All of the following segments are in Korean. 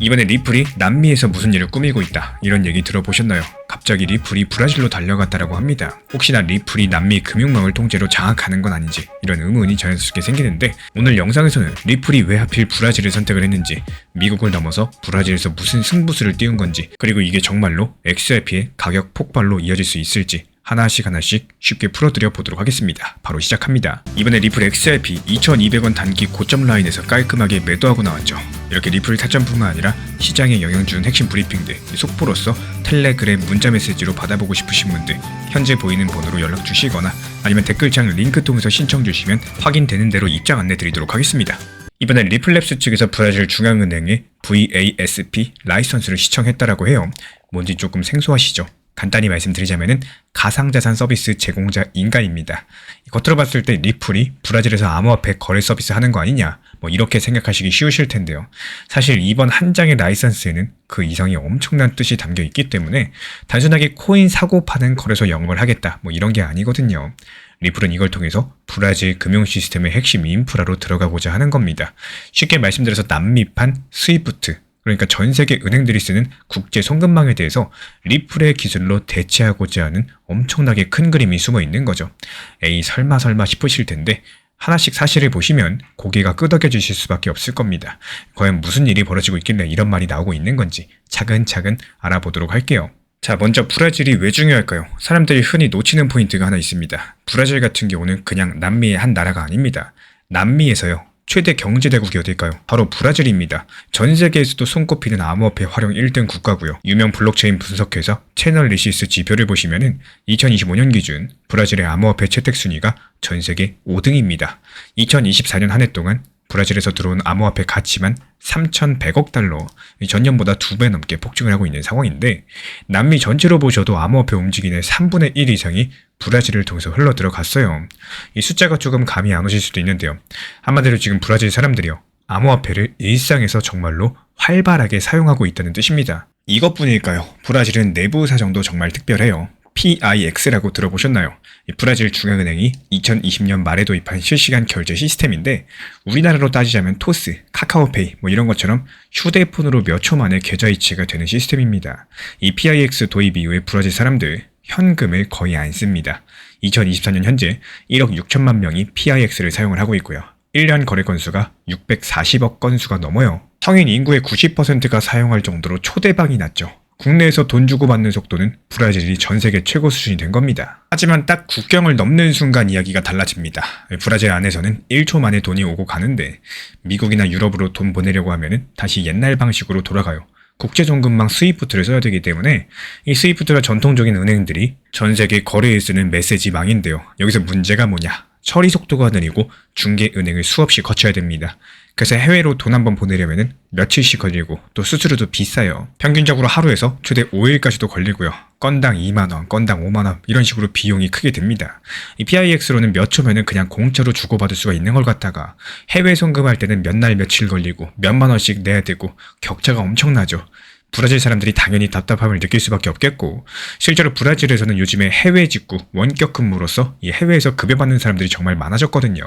이번에 리플이 남미에서 무슨 일을 꾸미고 있다 이런 얘기 들어보셨나요? 갑자기 리플이 브라질로 달려갔다라고 합니다. 혹시나 리플이 남미 금융망을 통째로 장악하는 건 아닌지 이런 의문이 자연스럽게 생기는데, 오늘 영상에서는 리플이 왜 하필 브라질을 선택을 했는지, 미국을 넘어서 브라질에서 무슨 승부수를 띄운 건지, 그리고 이게 정말로 XRP의 가격 폭발로 이어질 수 있을지 하나씩 쉽게 풀어드려 보도록 하겠습니다. 바로 시작합니다. 이번에 리플 XRP 2200원 단기 고점 라인에서 깔끔하게 매도하고 나왔죠. 이렇게 리플 타점뿐만 아니라 시장에 영향 주는 핵심 브리핑들 속보로서 텔레그램 문자 메시지로 받아보고 싶으신 분들 현재 보이는 번호로 연락 주시거나 아니면 댓글창 링크 통해서 신청 주시면 확인되는 대로 입장 안내 드리도록 하겠습니다. 이번에 리플랩스 측에서 브라질 중앙은행에 VASP 라이선스를 시청했다라고 해요. 뭔지 조금 생소하시죠? 간단히 말씀드리자면은 가상자산 서비스 제공자 인가입니다. 겉으로 봤을 때 리플이 브라질에서 암호화폐 거래 서비스 하는 거 아니냐, 이렇게 생각하시기 쉬우실 텐데요. 사실 이번 한 장의 라이선스에는 그 이상의 엄청난 뜻이 담겨 있기 때문에 단순하게 코인 사고 파는 거래소 영업을 하겠다 이런 게 아니거든요. 리플은 이걸 통해서 브라질 금융 시스템의 핵심 인프라로 들어가고자 하는 겁니다. 쉽게 말씀드려서 남미판 스위프트, 그러니까 전 세계 은행들이 쓰는 국제 송금망에 대해서 리플의 기술로 대체하고자 하는 엄청나게 큰 그림이 숨어 있는 거죠. 에이 설마 싶으실 텐데 하나씩 사실을 보시면 고개가 끄덕여지실 수밖에 없을 겁니다. 과연 무슨 일이 벌어지고 있길래 이런 말이 나오고 있는 건지 차근차근 알아보도록 할게요. 자, 먼저 브라질이 왜 중요할까요? 사람들이 흔히 놓치는 포인트가 하나 있습니다. 브라질 같은 경우는 그냥 남미의 한 나라가 아닙니다. 남미에서요, 최대 경제대국이 어딜까요? 바로 브라질입니다. 전 세계에서도 손꼽히는 암호화폐 활용 1등 국가고요. 유명 블록체인 분석회사 채널리시스 지표를 보시면은 2025년 기준 브라질의 암호화폐 채택 순위가 전 세계 5등입니다. 2024년 한 해 동안 브라질에서 들어온 암호화폐 가치만 3,100억 달러, 전년보다 2배 넘게 폭증을 하고 있는 상황인데, 남미 전체로 보셔도 암호화폐 움직임의 3분의 1 이상이 브라질을 통해서 흘러 들어갔어요. 이 숫자가 조금 감이 안 오실 수도 있는데요. 한마디로 지금 브라질 사람들이요, 암호화폐를 일상에서 정말로 활발하게 사용하고 있다는 뜻입니다. 이것뿐일까요? 브라질은 내부 사정도 정말 특별해요. PIX라고 들어보셨나요? 브라질 중앙은행이 2020년 말에 도입한 실시간 결제 시스템인데, 우리나라로 따지자면 토스, 카카오페이 이런 것처럼 휴대폰으로 몇 초 만에 계좌 이체가 되는 시스템입니다. 이 PIX 도입 이후에 브라질 사람들 현금을 거의 안 씁니다. 2024년 현재 1억 6천만 명이 PIX를 사용을 하고 있고요. 1년 거래 건수가 640억 건수가 넘어요. 성인 인구의 90%가 사용할 정도로 초대박이 났죠. 국내에서 돈 주고 받는 속도는 브라질이 전 세계 최고 수준이 된 겁니다. 하지만 딱 국경을 넘는 순간 이야기가 달라집니다. 브라질 안에서는 1초 만에 돈이 오고 가는데, 미국이나 유럽으로 돈 보내려고 하면은 다시 옛날 방식으로 돌아가요. 국제송금망 스위프트를 써야 되기 때문에 이 스위프트가 전통적인 은행들이 전 세계 거래에 쓰는 메시지망인데요. 여기서 문제가 뭐냐? 처리 속도가 느리고 중개은행을 수없이 거쳐야 됩니다. 그래서 해외로 돈 한번 보내려면 며칠씩 걸리고 또 수수료도 비싸요. 평균적으로 하루에서 최대 5일까지도 걸리고요. 건당 2만원, 건당 5만원 이런 식으로 비용이 크게 듭니다. 이 PIX로는 몇 초면은 그냥 공짜로 주고받을 수가 있는 걸 갖다가 해외 송금할 때는 몇 날 며칠 걸리고 몇만 원씩 내야 되고 격차가 엄청나죠. 브라질 사람들이 당연히 답답함을 느낄 수밖에 없겠고, 실제로 브라질에서는 요즘에 해외 직구, 원격 근무로서 이 해외에서 급여받는 사람들이 정말 많아졌거든요.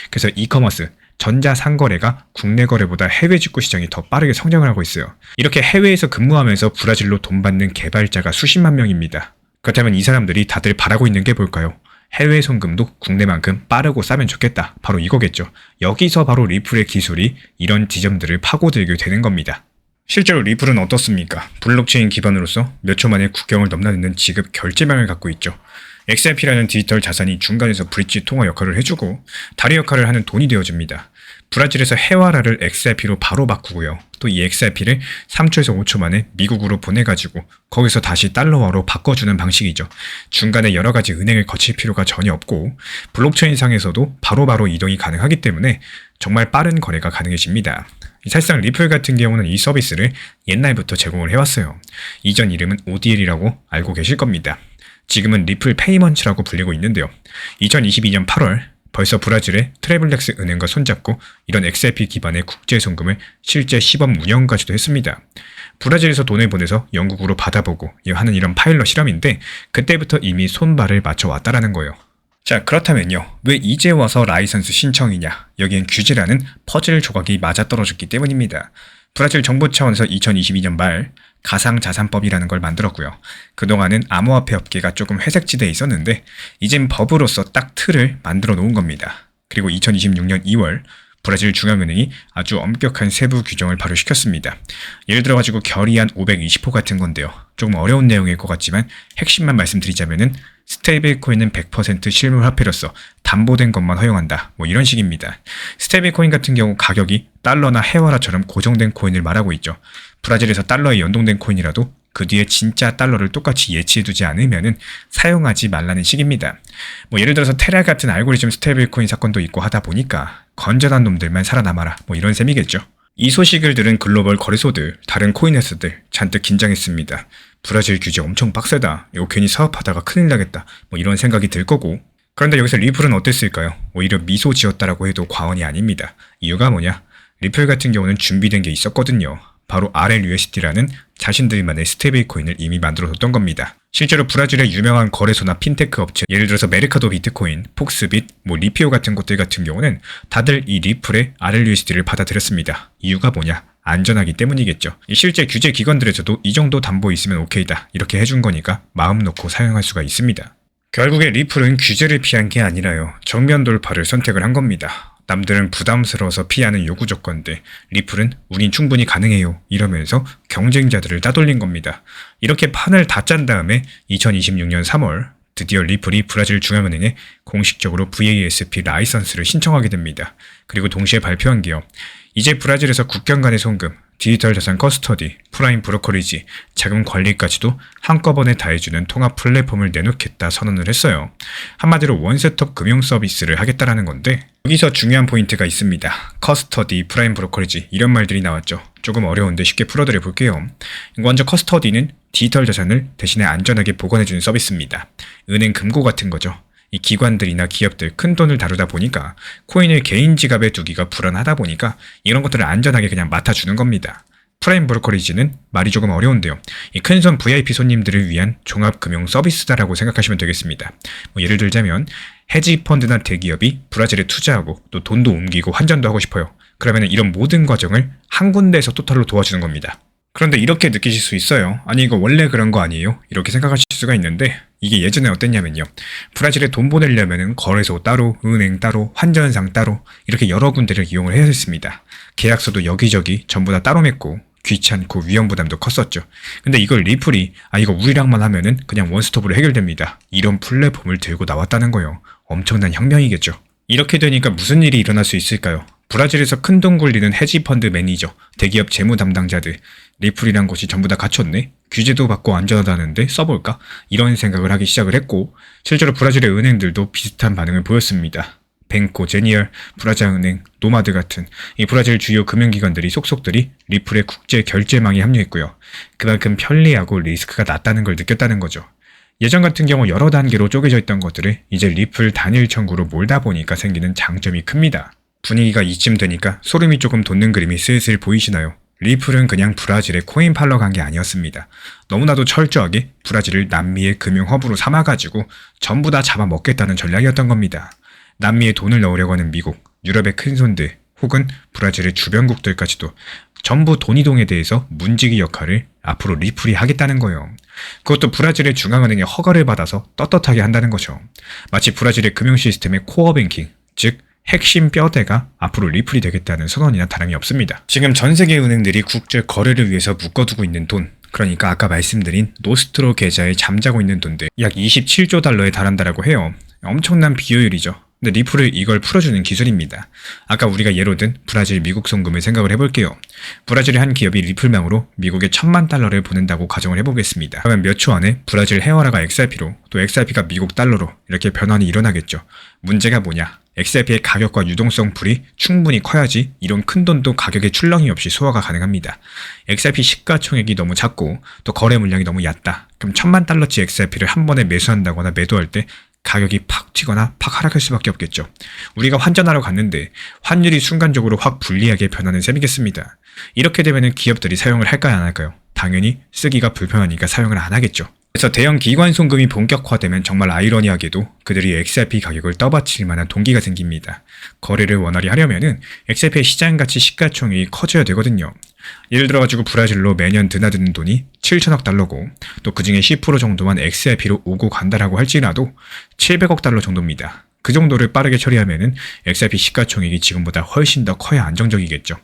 그래서 이커머스, 전자상거래가 국내 거래보다 해외 직구 시장이 더 빠르게 성장을 하고 있어요. 이렇게 해외에서 근무하면서 브라질로 돈 받는 개발자가 수십만 명입니다. 그렇다면 이 사람들이 다들 바라고 있는 게 뭘까요? 해외 송금도 국내만큼 빠르고 싸면 좋겠다. 바로 이거겠죠. 여기서 바로 리플의 기술이 이런 지점들을 파고들게 되는 겁니다. 실제로 리플은 어떻습니까? 블록체인 기반으로서 몇 초 만에 국경을 넘나드는 지급 결제망을 갖고 있죠. XRP라는 디지털 자산이 중간에서 브릿지 통화 역할을 해주고 다리 역할을 하는 돈이 되어줍니다. 브라질에서 헤와라를 XRP로 바로 바꾸고요. 또 이 XRP를 3초에서 5초 만에 미국으로 보내가지고 거기서 다시 달러화로 바꿔주는 방식이죠. 중간에 여러 가지 은행을 거칠 필요가 전혀 없고 블록체인 상에서도 바로바로 이동이 가능하기 때문에 정말 빠른 거래가 가능해집니다. 사실상 리플 같은 경우는 이 서비스를 옛날부터 제공을 해왔어요. 이전 이름은 ODL이라고 알고 계실 겁니다. 지금은 리플 페이먼츠라고 불리고 있는데요. 2022년 8월 벌써 브라질의 트래블렉스 은행과 손잡고 이런 XRP 기반의 국제 송금을 실제 시범 운영까지도 했습니다. 브라질에서 돈을 보내서 영국으로 받아보고 하는 이런 파일럿 실험인데 그때부터 이미 손발을 맞춰왔다라는 거예요. 자, 그렇다면요. 왜 이제 와서 라이선스 신청이냐? 여기엔 규제라는 퍼즐 조각이 맞아떨어졌기 때문입니다. 브라질 정부 차원에서 2022년 말 가상자산법이라는 걸 만들었고요. 그동안은 암호화폐 업계가 조금 회색지대에 있었는데 이젠 법으로서 딱 틀을 만들어 놓은 겁니다. 그리고 2026년 2월 브라질 중앙은행이 아주 엄격한 세부 규정을 발효시켰습니다. 예를 들어가지고 결의안 520호 같은 건데요. 조금 어려운 내용일 것 같지만 핵심만 말씀드리자면은 스테이블 코인은 100% 실물 화폐로서 담보된 것만 허용한다. 뭐 이런 식입니다. 스테이블 코인 같은 경우 가격이 달러나 헤와라처럼 고정된 코인을 말하고 있죠. 브라질에서 달러에 연동된 코인이라도 그 뒤에 진짜 달러를 똑같이 예치해두지 않으면은 사용하지 말라는 식입니다. 뭐 예를 들어서 테라 같은 알고리즘 스테이블 코인 사건도 있고 하다 보니까 건전한 놈들만 살아남아라. 뭐 이런 셈이겠죠. 이 소식을 들은 글로벌 거래소들, 다른 코인 회사들 잔뜩 긴장했습니다. 브라질 규제 엄청 빡세다. 이거 괜히 사업하다가 큰일 나겠다. 뭐 이런 생각이 들 거고. 그런데 여기서 리플은 어땠을까요? 오히려 미소 지었다라고 해도 과언이 아닙니다. 이유가 뭐냐? 리플 같은 경우는 준비된 게 있었거든요. 바로 RLUSD라는 자신들만의 스테이블 코인을 이미 만들어뒀던 겁니다. 실제로 브라질의 유명한 거래소나 핀테크 업체, 예를 들어서 메르카도 비트코인, 폭스빗, 리피오 같은 곳들 같은 경우는 다들 이 리플의 RLUSD를 받아들였습니다. 이유가 뭐냐? 안전하기 때문이겠죠. 실제 규제 기관들에서도 이 정도 담보 있으면 오케이다 이렇게 해준 거니까 마음 놓고 사용할 수가 있습니다. 결국에 리플은 규제를 피한 게 아니라요. 정면 돌파를 선택을 한 겁니다. 남들은 부담스러워서 피하는 요구 조건데 리플은 우린 충분히 가능해요 이러면서 경쟁자들을 따돌린 겁니다. 이렇게 판을 다 짠 다음에 2026년 3월 드디어 리플이 브라질 중앙은행에 공식적으로 VASP 라이선스를 신청하게 됩니다. 그리고 동시에 발표한 게요. 이제 브라질에서 국경 간의 송금, 디지털 자산 커스터디, 프라임 브로커리지, 자금 관리까지도 한꺼번에 다 해주는 통합 플랫폼을 내놓겠다 선언을 했어요. 한마디로 원스톱 금융 서비스를 하겠다라는 건데 여기서 중요한 포인트가 있습니다. 커스터디, 프라임 브로커리지 이런 말들이 나왔죠. 조금 어려운데 쉽게 풀어드려 볼게요. 먼저 커스터디는 디지털 자산을 대신에 안전하게 보관해주는 서비스입니다. 은행 금고 같은 거죠. 이 기관들이나 기업들 큰 돈을 다루다 보니까 코인을 개인 지갑에 두기가 불안하다 보니까 이런 것들을 안전하게 그냥 맡아주는 겁니다. 프라임 브로커리지는 말이 조금 어려운데요. 이 큰손 VIP 손님들을 위한 종합금융 서비스다라고 생각하시면 되겠습니다. 예를 들자면 헤지펀드나 대기업이 브라질에 투자하고 또 돈도 옮기고 환전도 하고 싶어요. 그러면 이런 모든 과정을 한 군데에서 토탈로 도와주는 겁니다. 그런데 이렇게 느끼실 수 있어요. 아니 이거 원래 그런 거 아니에요? 이렇게 생각하실 수가 있는데 이게 예전에 어땠냐면요. 브라질에 돈 보내려면 거래소 따로, 은행 따로, 환전상 따로 이렇게 여러 군데를 이용을 해야 했습니다. 계약서도 여기저기 전부 다 따로 맺고 귀찮고 위험 부담도 컸었죠. 근데 이걸 리플이 이거 우리랑만 하면은 그냥 원스톱으로 해결됩니다. 이런 플랫폼을 들고 나왔다는 거예요. 엄청난 혁명이겠죠. 이렇게 되니까 무슨 일이 일어날 수 있을까요? 브라질에서 큰돈 굴리는 헤지펀드 매니저, 대기업 재무 담당자들, 리플이란 곳이 전부 다 갖췄네? 규제도 받고 안전하다는데 써볼까? 이런 생각을 하기 시작을 했고 실제로 브라질의 은행들도 비슷한 반응을 보였습니다. 뱅코, 제니얼, 브라자은행, 노마드 같은 이 브라질 주요 금융기관들이 속속들이 리플의 국제 결제망에 합류했고요. 그만큼 편리하고 리스크가 낮다는 걸 느꼈다는 거죠. 예전 같은 경우 여러 단계로 쪼개져 있던 것들을 이제 리플 단일 청구로 몰다 보니까 생기는 장점이 큽니다. 분위기가 이쯤 되니까 소름이 조금 돋는 그림이 슬슬 보이시나요? 리플은 그냥 브라질에 코인 팔러 간 게 아니었습니다. 너무나도 철저하게 브라질을 남미의 금융 허브로 삼아가지고 전부 다 잡아먹겠다는 전략이었던 겁니다. 남미에 돈을 넣으려고 하는 미국, 유럽의 큰손들, 혹은 브라질의 주변국들까지도 전부 돈 이동에 대해서 문지기 역할을 앞으로 리플이 하겠다는 거예요. 그것도 브라질의 중앙은행의 허가를 받아서 떳떳하게 한다는 거죠. 마치 브라질의 금융 시스템의 코어 뱅킹, 즉 핵심 뼈대가 앞으로 리플이 되겠다는 선언이나 다름이 없습니다. 지금 전 세계 은행들이 국제 거래를 위해서 묶어두고 있는 돈, 그러니까 아까 말씀드린 노스트로 계좌에 잠자고 있는 돈들 약 27조 달러에 달한다라고 해요. 엄청난 비효율이죠. 근데 리플은 이걸 풀어주는 기술입니다. 아까 우리가 예로 든 브라질 미국 송금을 생각을 해볼게요. 브라질의 한 기업이 리플망으로 미국에 1,000만 달러를 보낸다고 가정을 해보겠습니다. 그러면 몇 초 안에 브라질 헤어라가 XRP로 또 XRP가 미국 달러로 이렇게 변환이 일어나겠죠. 문제가 뭐냐? XRP의 가격과 유동성 풀이 충분히 커야지 이런 큰 돈도 가격에 출렁이 없이 소화가 가능합니다. XRP 시가총액이 너무 작고 또 거래 물량이 너무 얕다. 그럼 1,000만 달러치 XRP를 한 번에 매수한다거나 매도할 때 가격이 팍 튀거나 팍 하락할 수밖에 없겠죠. 우리가 환전하러 갔는데 환율이 순간적으로 확 불리하게 변하는 셈이겠습니다. 이렇게 되면 기업들이 사용을 할까요 안 할까요? 당연히 쓰기가 불편하니까 사용을 안 하겠죠. 그래서 대형 기관 송금이 본격화되면 정말 아이러니하게도 그들이 XRP 가격을 떠받칠 만한 동기가 생깁니다. 거래를 원활히 하려면은 XRP의 시장가치 시가총액이 커져야 되거든요. 예를 들어가지고 브라질로 매년 드나드는 돈이 7천억 달러고 또 그중에 10% 정도만 XRP로 오고 간다라고 할지라도 700억 달러 정도입니다. 그 정도를 빠르게 처리하면은 XRP 시가총액이 지금보다 훨씬 더 커야 안정적이겠죠.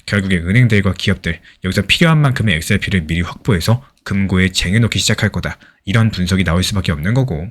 결국에 은행들과 기업들 여기서 필요한 만큼의 XRP를 미리 확보해서 금고에 쟁여놓기 시작할 거다. 이런 분석이 나올 수밖에 없는 거고,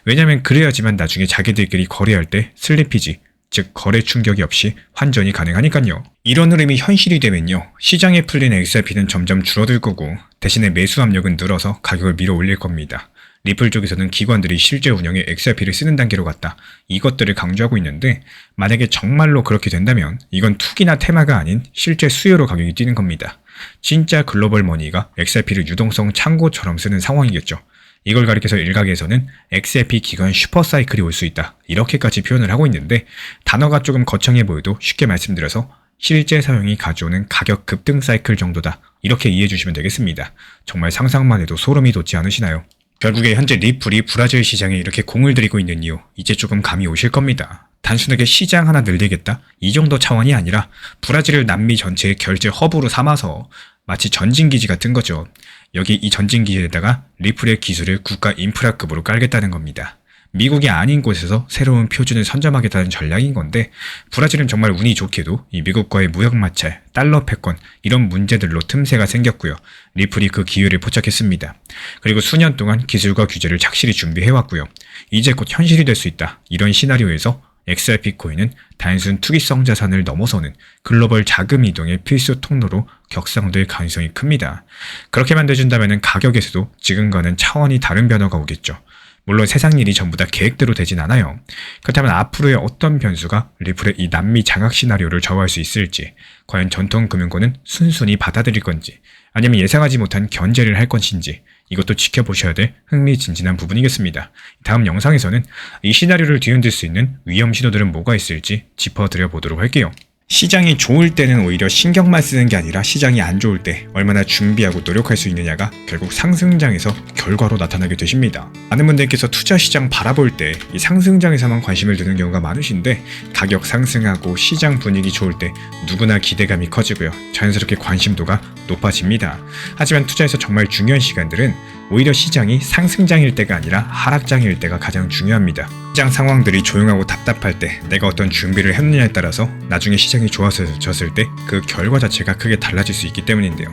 왜냐면 그래야지만 나중에 자기들끼리 거래할 때 슬리피지, 즉 거래 충격이 없이 환전이 가능하니까요. 이런 흐름이 현실이 되면요, 시장에 풀린 XRP는 점점 줄어들 거고 대신에 매수 압력은 늘어서 가격을 밀어 올릴 겁니다. 리플 쪽에서는 기관들이 실제 운영에 XRP를 쓰는 단계로 갔다, 이것들을 강조하고 있는데, 만약에 정말로 그렇게 된다면 이건 투기나 테마가 아닌 실제 수요로 가격이 뛰는 겁니다. 진짜 글로벌 머니가 XRP를 유동성 창고처럼 쓰는 상황이겠죠. 이걸 가리켜서 일각에서는 XRP 기관 슈퍼사이클이 올 수 있다, 이렇게까지 표현을 하고 있는데, 단어가 조금 거창해 보여도 쉽게 말씀드려서 실제 사용이 가져오는 가격 급등 사이클 정도다, 이렇게 이해해 주시면 되겠습니다. 정말 상상만 해도 소름이 돋지 않으시나요? 결국에 현재 리플이 브라질 시장에 이렇게 공을 들이고 있는 이유, 이제 조금 감이 오실 겁니다. 단순하게 시장 하나 늘리겠다, 이 정도 차원이 아니라 브라질을 남미 전체의 결제 허브로 삼아서 마치 전진기지 같은 거죠. 여기 이 전진기지에다가 리플의 기술을 국가 인프라급으로 깔겠다는 겁니다. 미국이 아닌 곳에서 새로운 표준을 선점하겠다는 전략인 건데, 브라질은 정말 운이 좋게도 이 미국과의 무역 마찰, 달러 패권 이런 문제들로 틈새가 생겼고요. 리플이 그 기회를 포착했습니다. 그리고 수년 동안 기술과 규제를 착실히 준비해왔고요. 이제 곧 현실이 될 수 있다, 이런 시나리오에서 XRP 코인은 단순 투기성 자산을 넘어서는 글로벌 자금 이동의 필수 통로로 격상될 가능성이 큽니다. 그렇게 만들어준다면 가격에서도 지금과는 차원이 다른 변화가 오겠죠. 물론 세상 일이 전부 다 계획대로 되진 않아요. 그렇다면 앞으로의 어떤 변수가 리플의 이 남미 장악 시나리오를 좌우할 수 있을지, 과연 전통금융권은 순순히 받아들일 건지, 아니면 예상하지 못한 견제를 할 것인지, 이것도 지켜보셔야 될 흥미진진한 부분이겠습니다. 다음 영상에서는 이 시나리오를 뒤흔들 수 있는 위험 신호들은 뭐가 있을지 짚어드려 보도록 할게요. 시장이 좋을 때는 오히려 신경만 쓰는 게 아니라 시장이 안 좋을 때 얼마나 준비하고 노력할 수 있느냐가 결국 상승장에서 결과로 나타나게 되십니다. 많은 분들께서 투자 시장 바라볼 때 이 상승장에서만 관심을 두는 경우가 많으신데, 가격 상승하고 시장 분위기 좋을 때 누구나 기대감이 커지고요. 자연스럽게 관심도가 높아집니다. 하지만 투자에서 정말 중요한 시간들은 오히려 시장이 상승장일 때가 아니라 하락장일 때가 가장 중요합니다. 시장 상황들이 조용하고 답답할 때 내가 어떤 준비를 했느냐에 따라서 나중에 시장이 좋아졌을 때 그 결과 자체가 크게 달라질 수 있기 때문인데요.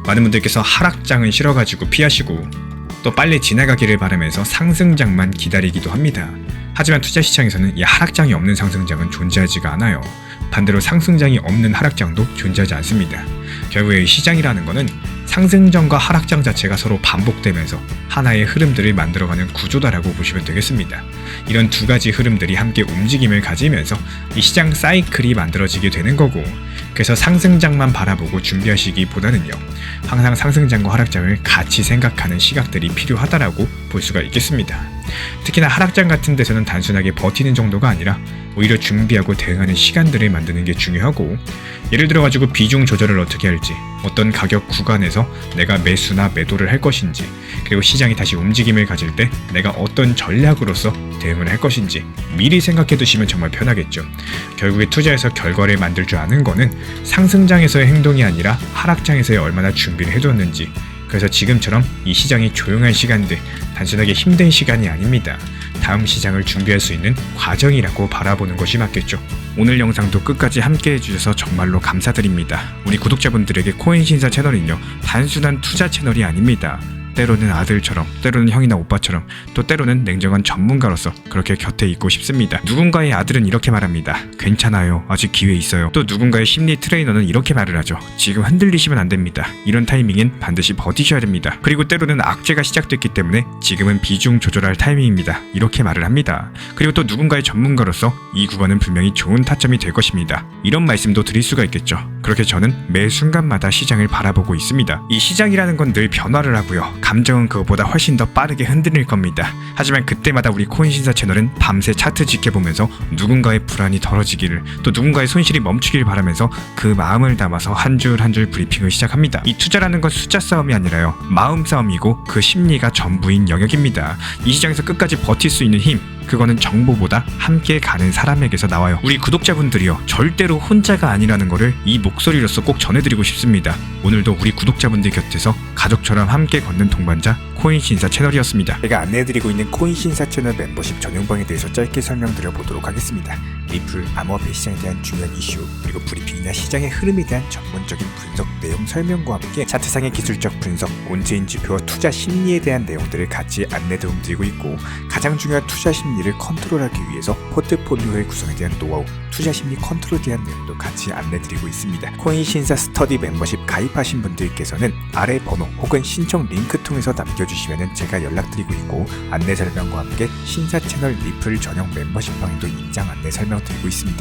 많은 분들께서 하락장은 싫어가지고 피하시고 또 빨리 지나가기를 바라면서 상승장만 기다리기도 합니다. 하지만 투자 시장에서는 이 하락장이 없는 상승장은 존재하지가 않아요. 반대로 상승장이 없는 하락장도 존재하지 않습니다. 결국에 시장이라는 거는 상승장과 하락장 자체가 서로 반복되면서 하나의 흐름들을 만들어가는 구조다라고 보시면 되겠습니다. 이런 두 가지 흐름들이 함께 움직임을 가지면서 이 시장 사이클이 만들어지게 되는 거고, 그래서 상승장만 바라보고 준비하시기보다는요, 항상 상승장과 하락장을 같이 생각하는 시각들이 필요하다라고 볼 수가 있겠습니다. 특히나 하락장 같은 데서는 단순하게 버티는 정도가 아니라 오히려 준비하고 대응하는 시간들을 만드는 게 중요하고, 예를 들어가지고 비중 조절을 어떻게 할지, 어떤 가격 구간에서 내가 매수나 매도를 할 것인지, 그리고 시장이 다시 움직임을 가질 때 내가 어떤 전략으로서 대응을 할 것인지 미리 생각해 두시면 정말 편하겠죠. 결국에 투자에서 결과를 만들 줄 아는 거는 상승장에서의 행동이 아니라 하락장에서의 얼마나 준비를 해뒀는지, 그래서 지금처럼 이 시장이 조용한 시간들, 단순하게 힘든 시간이 아닙니다. 다음 시장을 준비할 수 있는 과정이라고 바라보는 것이 맞겠죠. 오늘 영상도 끝까지 함께 해주셔서 정말로 감사드립니다. 우리 구독자분들에게 코인신사 채널은요, 단순한 투자 채널이 아닙니다. 때로는 아들처럼, 때로는 형이나 오빠처럼, 또 때로는 냉정한 전문가로서 그렇게 곁에 있고 싶습니다. 누군가의 아들은 이렇게 말합니다. 괜찮아요. 아직 기회 있어요. 또 누군가의 심리 트레이너는 이렇게 말을 하죠. 지금 흔들리시면 안 됩니다. 이런 타이밍엔 반드시 버티셔야 됩니다. 그리고 때로는 악재가 시작됐기 때문에 지금은 비중 조절할 타이밍입니다. 이렇게 말을 합니다. 그리고 또 누군가의 전문가로서 이 구간은 분명히 좋은 타점이 될 것입니다. 이런 말씀도 드릴 수가 있겠죠. 그렇게 저는 매 순간마다 시장을 바라보고 있습니다. 이 시장이라는 건 늘 변화를 하고요. 감정은 그것보다 훨씬 더 빠르게 흔들릴 겁니다. 하지만 그때마다 우리 코인 신사 채널은 밤새 차트 지켜보면서 누군가의 불안이 덜어지기를, 또 누군가의 손실이 멈추길 바라면서 그 마음을 담아서 한 줄 한 줄 브리핑을 시작합니다. 이 투자라는 건 숫자 싸움이 아니라요, 마음 싸움이고 그 심리가 전부인 영역입니다. 이 시장에서 끝까지 버틸 수 있는 힘, 그거는 정보보다 함께 가는 사람에게서 나와요. 우리 구독자분들이요, 절대로 혼자가 아니라는 거를 이 목소리로서 꼭 전해드리고 싶습니다. 오늘도 우리 구독자분들 곁에서 가족처럼 함께 걷는 동반자 코인신사 채널이었습니다. 제가 안내해드리고 있는 코인신사 채널 멤버십 전용방에 대해서 짧게 설명드려보도록 하겠습니다. 리플, 암호화폐 시장에 대한 중요한 이슈, 그리고 브리핑이나 시장의 흐름에 대한 전문적인 분석 내용 설명과 함께 차트상의 기술적 분석, 온체인 지표와 투자 심리에 대한 내용들을 같이 안내 도움드리고 있고, 가장 중요한 투자 심리를 컨트롤하기 위해서 포트폴리오의 구성에 대한 노하우, 투자 심리 컨트롤에 대한 내용도 같이 안내드리고 있습니다. 코인신사 스터디 멤버십 가입하신 분들께서는 아래 번호 혹은 신청 링크 통해서 남겨주시면 제가 연락드리고 있고, 안내 설명과 함께 신사 채널 리플 전용 멤버십 방에도 입장 안내 설명드리고 있습니다.